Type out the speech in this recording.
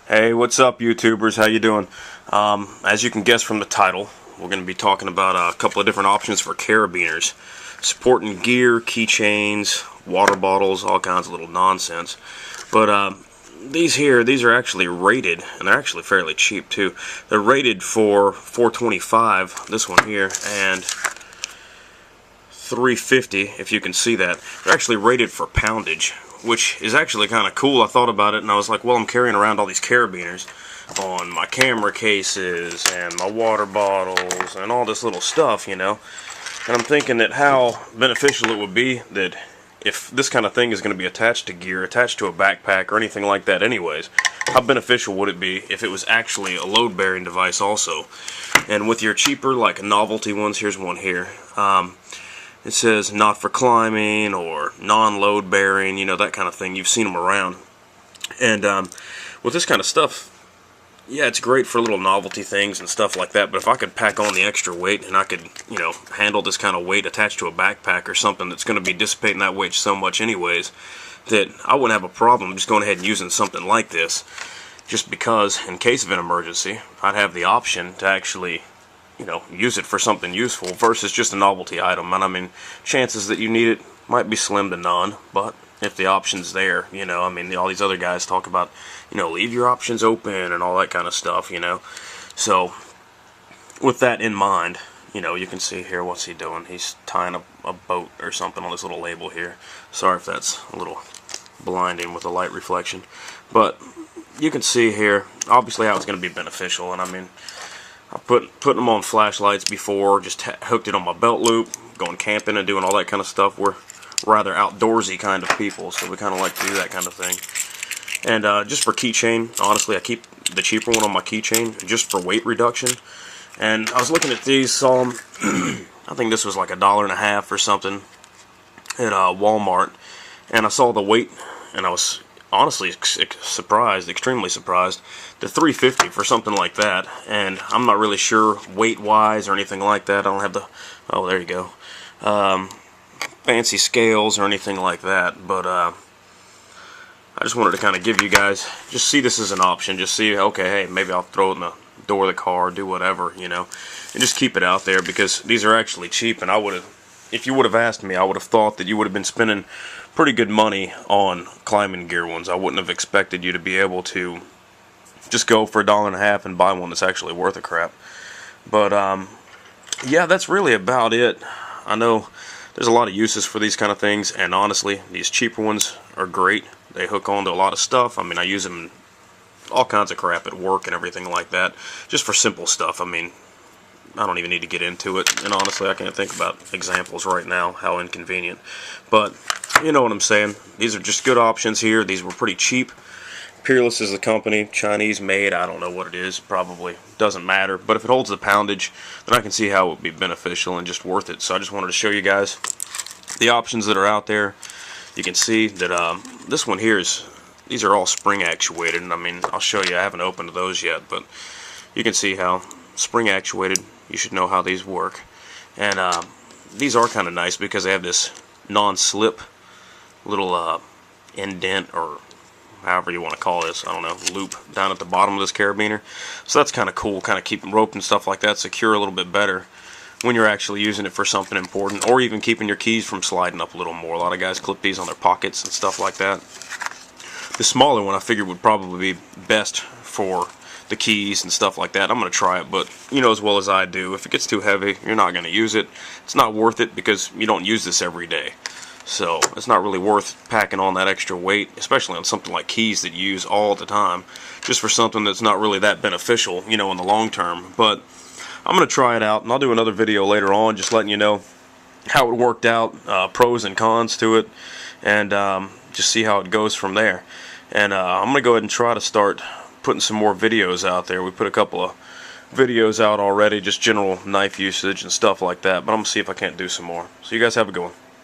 Hey, what's up, YouTubers? How you doing? As you can guess from the title, we're going to be talking about a couple of different options for carabiners, supporting gear, keychains, water bottles, all kinds of little nonsense. But these are actually rated, and they're actually fairly cheap too. They're rated for $4.25, this one here, and $3.50, if you can see that. They're actually rated for poundage, which is actually kind of cool. I thought about it and I was like, well, I'm carrying around all these carabiners on my camera cases and my water bottles and all this little stuff, you know. And I'm thinking that how beneficial it would be that if this kind of thing is going to be attached to gear, attached to a backpack or anything like that anyways, how beneficial would it be if it was actually a load-bearing device also. And with your cheaper, like novelty ones, here's one here. It says not for climbing or non-load bearing, you know, that kind of thing. You've seen them around. And with this kind of stuff, yeah, it's great for little novelty things and stuff like that. But if I could pack on the extra weight and I could, you know, handle this kind of weight attached to a backpack or something that's going to be dissipating that weight so much anyways, that I wouldn't have a problem just going ahead and using something like this. Just because, in case of an emergency, I'd have the option to actually, you know, use it for something useful versus just a novelty item. And I mean, chances that you need it might be slim to none, but if the option's there, you know, I mean, all these other guys talk about, you know, leave your options open and all that kind of stuff, you know. So with that in mind, you know, you can see here, what's he doing? He's tying a boat or something on this little label here. Sorry if that's a little blinding with the light reflection, but you can see here obviously how it's going to be beneficial. And I mean, I put them on flashlights before, just hooked it on my belt loop, going camping and doing all that kind of stuff. We're rather outdoorsy kind of people, so we kind of like to do that kind of thing. And just for keychain, honestly, I keep the cheaper one on my keychain just for weight reduction. And I was looking at these, saw them, I think this was like $1.50 or something at Walmart, and I saw the weight, and I was honestly surprised, extremely surprised. They're $3.50 for something like that, and I'm not really sure weight-wise or anything like that. I don't have the, oh, there you go, fancy scales or anything like that, but I just wanted to kind of give you guys, just see this as an option, just see, okay, hey, maybe I'll throw it in the door of the car, do whatever, you know, and just keep it out there, because these are actually cheap. And I would have, if you would have asked me, I would have thought that you would have been spending pretty good money on climbing gear ones. I wouldn't have expected you to be able to just go for $1.50 and buy one that's actually worth a crap. But yeah, that's really about it. I know there's a lot of uses for these kind of things, and honestly, these cheaper ones are great. They hook onto a lot of stuff. I mean, I use them in all kinds of crap at work and everything like that, just for simple stuff. I mean, I don't even need to get into it, and honestly, I can't think about examples right now, how inconvenient. But you know what I'm saying. These are just good options here. These were pretty cheap. Peerless is the company, Chinese made, I don't know what it is, probably doesn't matter. But if it holds the poundage, then I can see how it would be beneficial and just worth it. So I just wanted to show you guys the options that are out there. You can see that this one here is, these are all spring actuated, and I mean, I'll show you, I haven't opened those yet, but you can see how spring actuated, you should know how these work. And these are kind of nice because they have this non-slip little indent, or however you want to call this, I don't know, loop down at the bottom of this carabiner. So that's kind of cool, kind of keeping rope and stuff like that secure a little bit better when you're actually using it for something important, or even keeping your keys from sliding up a little more. A lot of guys clip these on their pockets and stuff like that. The smaller one I figured would probably be best for the keys and stuff like that. I'm going to try it, but you know as well as I do, if it gets too heavy, you're not going to use it. It's not worth it because you don't use this every day. So it's not really worth packing on that extra weight, especially on something like keys that you use all the time, just for something that's not really that beneficial, you know, in the long term. But I'm going to try it out, and I'll do another video later on just letting you know how it worked out, pros and cons to it, and just see how it goes from there. And I'm going to go ahead and try to start putting some more videos out there. We put a couple of videos out already, just general knife usage and stuff like that, but I'm going to see if I can't do some more. So you guys have a good one.